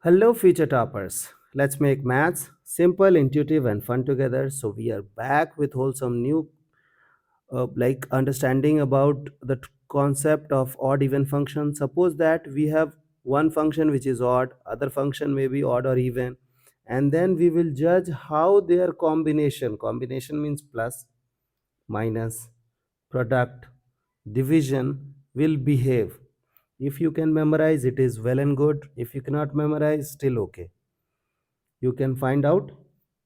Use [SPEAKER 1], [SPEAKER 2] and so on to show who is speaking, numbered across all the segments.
[SPEAKER 1] Hello, future toppers. Let's make maths simple, intuitive, and fun together. So, we are back with wholesome new understanding about the concept of odd even function. Suppose that we have one function which is odd, other function may be odd or even, and then we will judge how their combination means plus, minus, product, division will behave. If you can memorize, it is well and good. If you cannot memorize, still okay. You can find out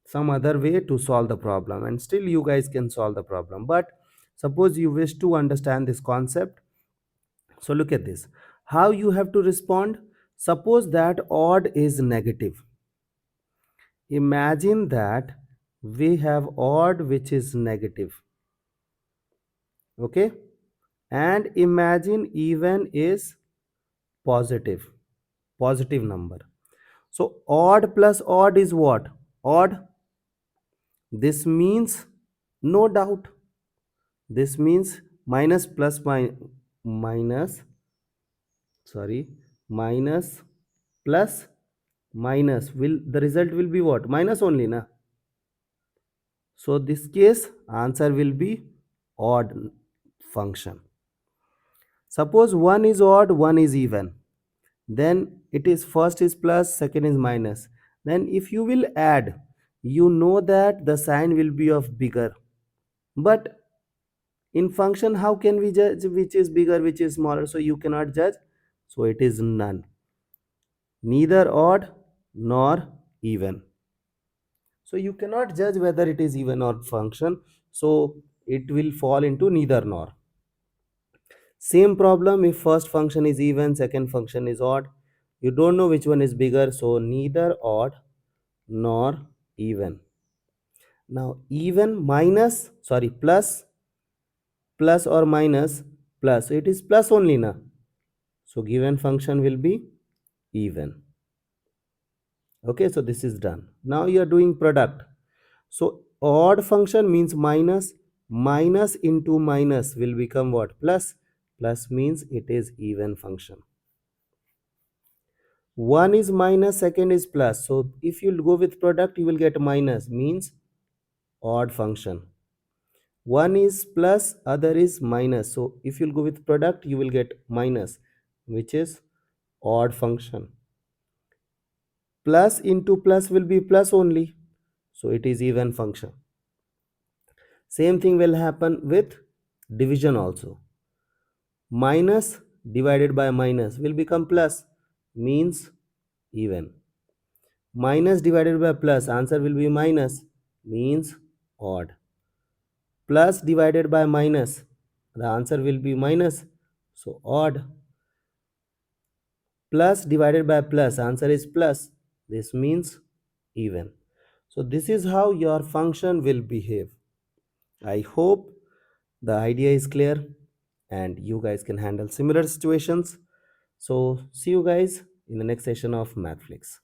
[SPEAKER 1] some other way to solve the problem, and still you guys can solve the problem. But suppose you wish to understand this concept, so look at this. How you have to respond? Suppose that odd is negative. Imagine that we have odd which is negative. Okay, and imagine even is positive, positive number. So odd plus odd is what? Odd. This means, no doubt, this means minus plus minus, sorry, minus plus minus, will the result will be what? Minus only, na? So this case answer will be odd function. Suppose one is odd, one is even, then it is first is plus, second is minus. Then if you will add, you know that the sign will be of bigger. But in function, how can we judge which is bigger, which is smaller? So you cannot judge. So it is none. Neither odd nor even. So you cannot judge whether it is even or function. So it will fall into neither nor. Same problem if first function is even, second function is odd. You don't know which one is bigger. So neither odd nor even. Now even minus, sorry, plus or minus, plus, it is plus only na. So given function will be even. Okay, so this is done. Now you are doing product. So odd function means minus, minus into minus will become what? Plus. Plus means it is even function. One is minus, second is plus. So if you go with product, you will get minus, means odd function. One is plus, other is minus. So if you'll go with product, you will get minus, which is odd function. Plus into plus will be plus only. So it is even function. Same thing will happen with division also. Minus divided by minus will become plus, means even. Minus divided by plus, answer will be minus, means odd. Plus divided by minus, the answer will be minus, so odd. Plus divided by plus, answer is plus, this means even. So this is how your function will behave. I hope the idea is clear and you guys can handle similar situations. So see you guys in the next session of MathFlix.